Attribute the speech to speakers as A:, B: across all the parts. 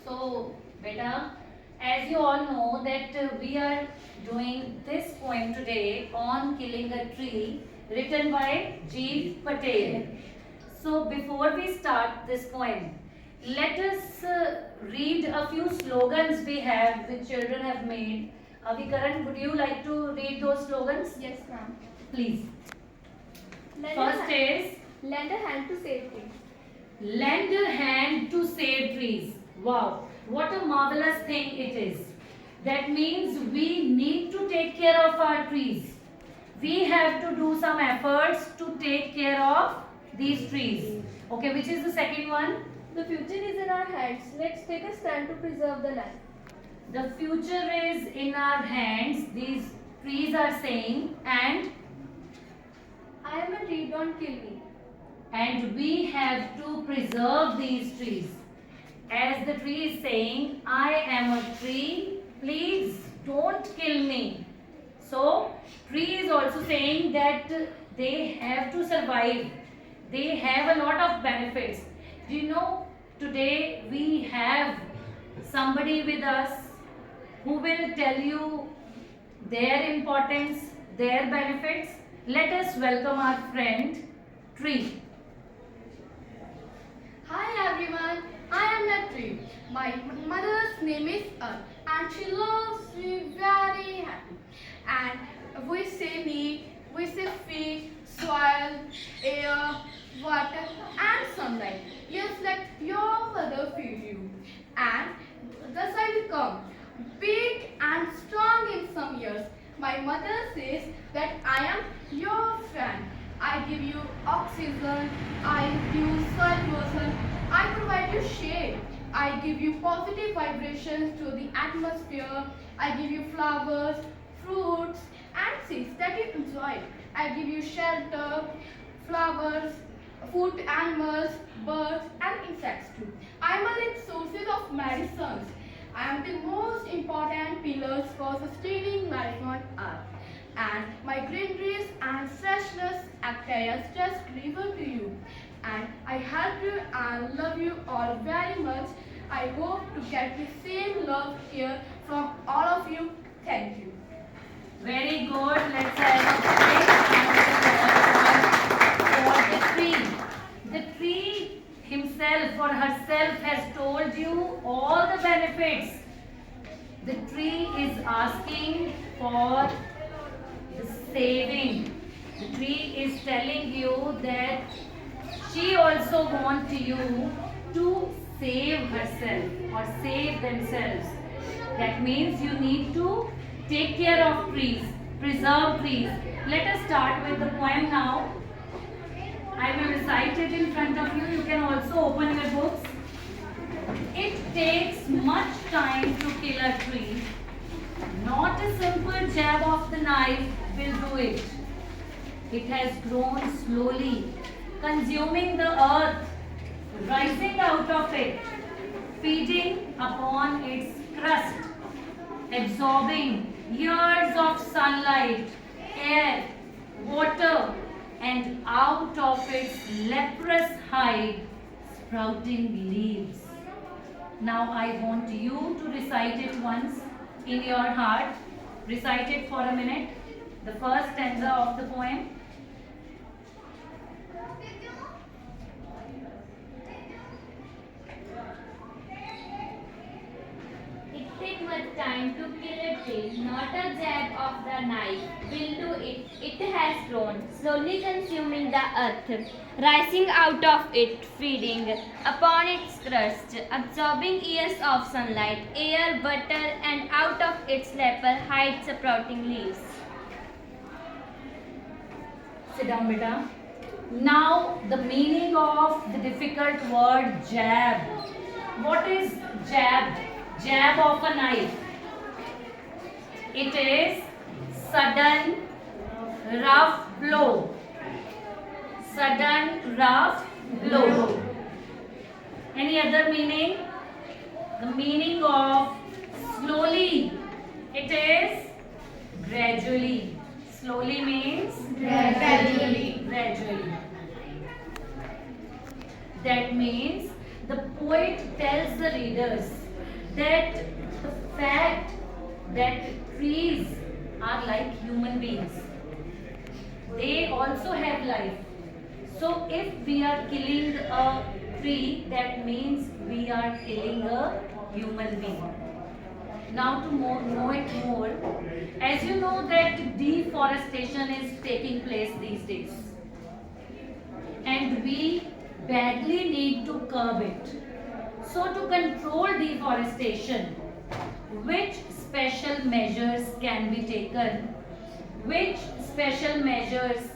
A: So, beta, as you all know that we are doing this poem today on killing a tree, written by Jeev Patel. So, before we start this poem, let us read a few slogans we have, which children have made. Avikaran, would you like to read those slogans?
B: Yes, ma'am.
A: Please.
B: Lend
A: is
B: lend a hand to save trees.
A: lend a hand to save trees. Wow, what a marvelous thing it is. That means we need to take care of our trees. We have to do some efforts to take care of these trees. Okay, which is the second one?
B: The future is in our hands. Let's take a stand to preserve the land.
A: The future is in our hands, these trees are saying, and
B: I am a tree, don't kill me.
A: and we have to preserve these trees. As the tree is saying, I am a tree, please don't kill me. So, tree is also saying that they have to survive. They have a lot of benefits. Do you know, today we have somebody with us who will tell you their importance, their benefits. Let us welcome our friend, Tree.
B: Hi everyone, I am a tree. My mother's name is Earth and she loves me very happy. And we say need, we say feed, soil, air, water and sunlight. Just like your mother feed you. And thus I become big and strong in some years. My mother says that I am your friend. I give you oxygen, I give you soil erosion, I provide you shade, I give you positive vibrations to the atmosphere, I give you flowers, fruits and seeds that you enjoy. I give you shelter, flowers, food to animals, birds and insects too. I am a rich sources of medicines. I am the most important pillars for sustaining life on earth. And my greeneries and freshness act as just river to you. And I help you and love you all very much. I hope to get the same love here from all of you. Thank you.
A: Very good. Let's have a great round of applause for the tree. The tree himself or herself has told you all the benefits. The tree is asking for the saving. The tree is telling you that she also wants you to save herself or save themselves. That means you need to take care of trees, preserve trees. Let us start with the poem now. I will recite it in front of you. You can also open your books. It takes much time to kill a tree. Not a simple jab of the knife will do it. It has grown slowly, consuming the earth, rising out of it, feeding upon its crust, absorbing years of sunlight, air, water, and out of its leprous hide, sprouting leaves. Now I want you to recite it once in your heart. Recite it for a minute. The first stanza of the poem.
C: It takes much time to kill a tree, not a jab of the knife will do it. It has grown, slowly consuming the earth, rising out of it, feeding upon its crust, absorbing years of sunlight, air, water, and out of its leper hides sprouting leaves.
A: Sit down, beta. Now the meaning of the difficult word jab. What is jab? Jab of a knife. It is sudden, rough blow. Sudden, rough blow. Any other meaning? The meaning of slowly. It is gradually. Slowly means
B: Gradually.
A: Gradually. That means the poet tells the readers that the fact that trees are like human beings. They also have life. So if we are killing a tree, that means we are killing a human being. Now to know it more, as you know that deforestation is taking place these days, and we badly need to curb it. So to control deforestation, which special measures can be taken? Which special measures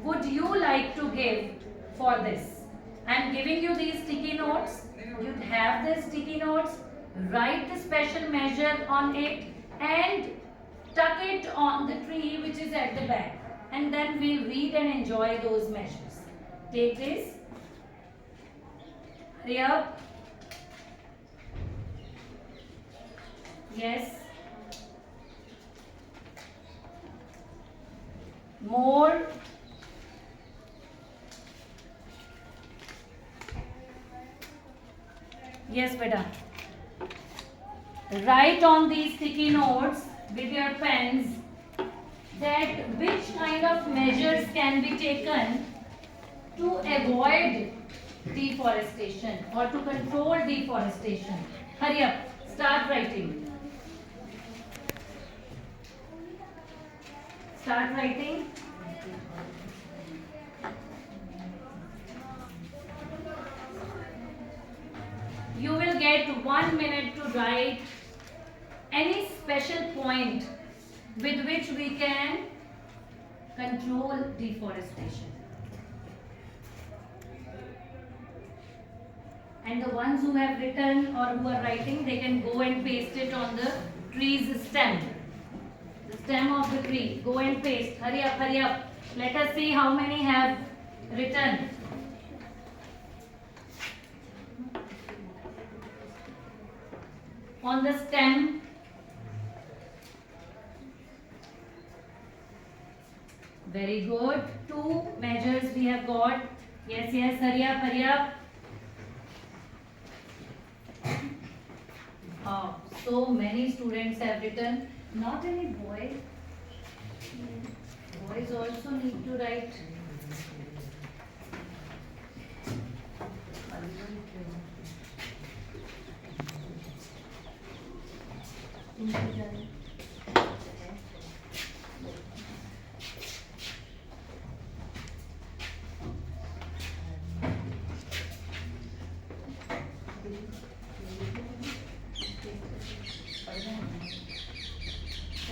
A: would you like to give for this? I am giving you these sticky notes. You have the sticky notes. Write the special measure on it and tuck it on the tree which is at the back. And then we'll read and enjoy those measures. Take this. Hurry up. Yes. More. Yes, beta. Write on these sticky notes with your pens that which kind of measures can be taken to avoid deforestation or to control deforestation. Hurry up. Start writing. Start writing. You will get 1 minute to write any special point with which we can control deforestation. And the ones who have written or who are writing, they can go and paste it on the tree's stem. The stem of the tree. Go and paste. Hurry up, hurry up. Let us see how many have written. On the stem. Very good. 2 measures we have got. Yes, yes, hurry up, hurry up. So many students have written. Not any boy. Boys also need to write.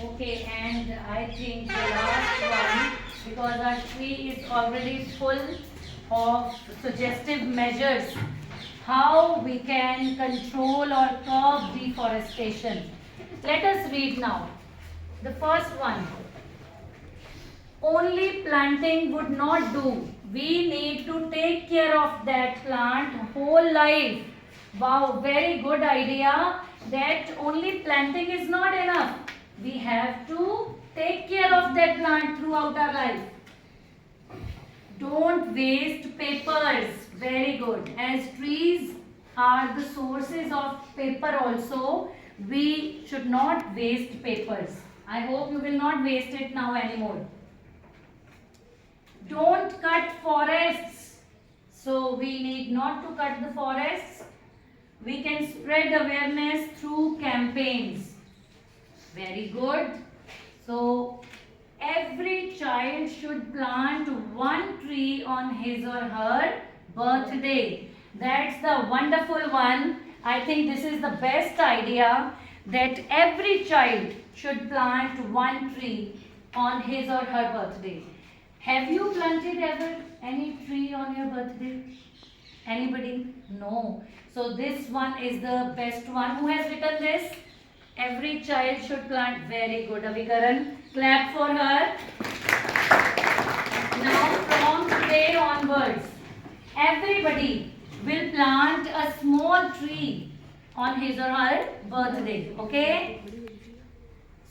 A: Okay, and I think the last one, because our tree is already full of suggestive measures, how we can control or curb deforestation. Let us read now. The first one. Only planting would not do. We need to take care of that plant whole life. Wow, very good idea that only planting is not enough. We have to take care of that plant throughout our life. Don't waste papers. Very good. As trees are the sources of paper also, we should not waste papers. I hope you will not waste it now anymore. Don't cut forests. So we need not to cut the forests. We can spread awareness through campaigns. Very good. So every child should plant 1 tree on his or her birthday. That's the wonderful one. I think this is the best idea that every child should plant 1 tree on his or her birthday. Have you planted ever any tree on your birthday? Anybody? No. So this one is the best one. Who has written this? Every child should plant. Very good, Avikaran. Clap for her. Now from today onwards, everybody will plant a small tree on his or her birthday. Okay?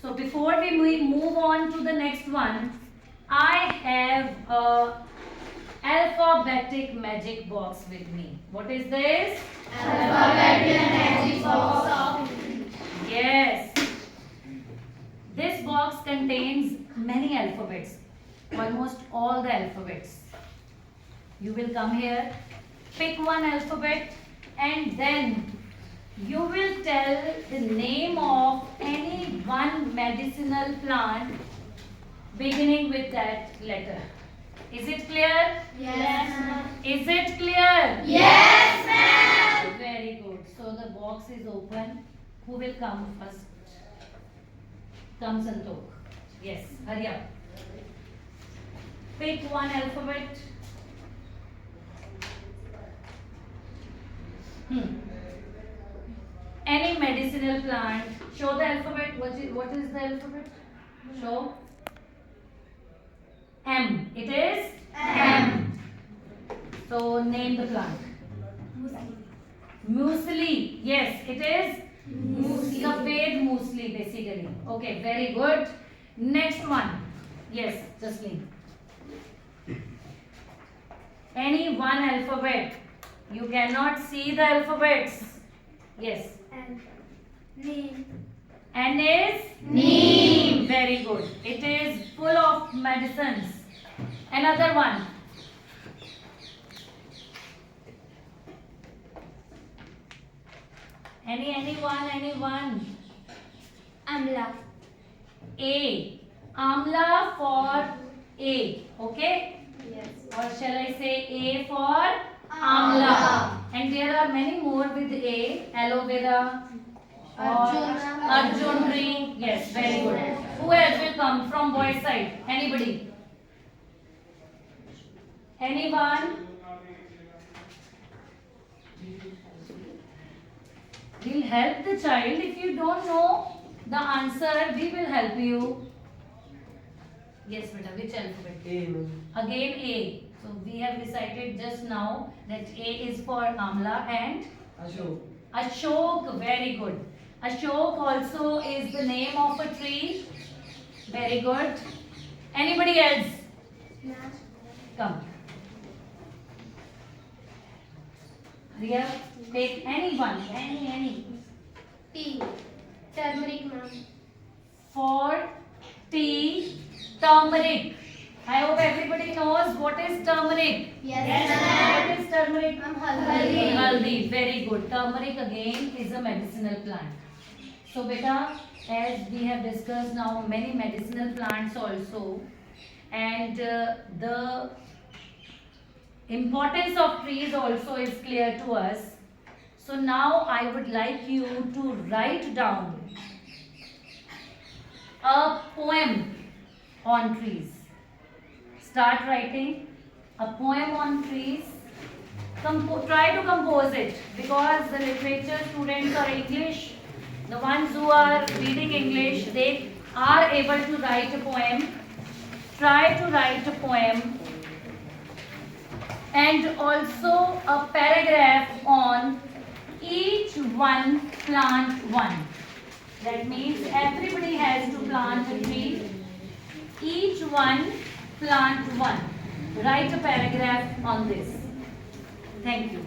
A: So before we move on to the next one, I have a alphabetic magic box with me. What is this?
B: Alphabetic magic box of
A: alphabets, almost all the alphabets. You will come here, pick one alphabet, and then you will tell the name of any one medicinal plant beginning with that letter. Is it clear?
B: Yes, ma'am.
A: Is it clear?
B: Yes, ma'am.
A: Very good. So the box is open. Who will come first? Come, Santok. Yes, hurry up. Pick one alphabet. Any medicinal plant. Show the alphabet. What is the alphabet? Show. M. It is M. So name the plant. Muesli. Yes, it is muesli. Safed muesli basically. Okay, very good. Next one. Yes, Jasleen. Any one alphabet. You cannot see the alphabets. Yes.
B: Neem.
A: N is neem. Very good. It is full of medicines. Another one. Anyone.
B: Amla.
A: A. Amla for A. Okay?
B: Yes.
A: Or shall I say A for Amla? And there are many more with A. Aloe vera. Arjun tree. Yes, very good. Who else will come from boys' side? Anybody? Anyone? We'll help the child. If you don't know the answer, we will help you. Yes, beta. Which alphabet?
D: A.
A: Again A. So we have decided just now that A is for Amla and
D: Ashok.
A: Ashok. Very good. Ashok also is the name of a tree. Very good. Anybody else? Come. Hurry up. Take anyone. Any.
B: Tea. Turmeric, ma'am.
A: For tea, turmeric. I hope everybody knows what is turmeric.
B: Yes,
A: What is turmeric?
B: ma'am. Haldi.
A: Haldi. Very good. Turmeric again is a medicinal plant. So beta, as we have discussed now many medicinal plants also, and the importance of trees also is clear to us. So now I would like you to write down a poem on trees. Start writing a poem on trees. Try to compose it, because the literature students or English, the ones who are reading English, they are able to write a poem. Try to write a poem, and also a paragraph on each one plant one. That means everybody has to plant a tree. Each one plant one. Write a paragraph on this. Thank you.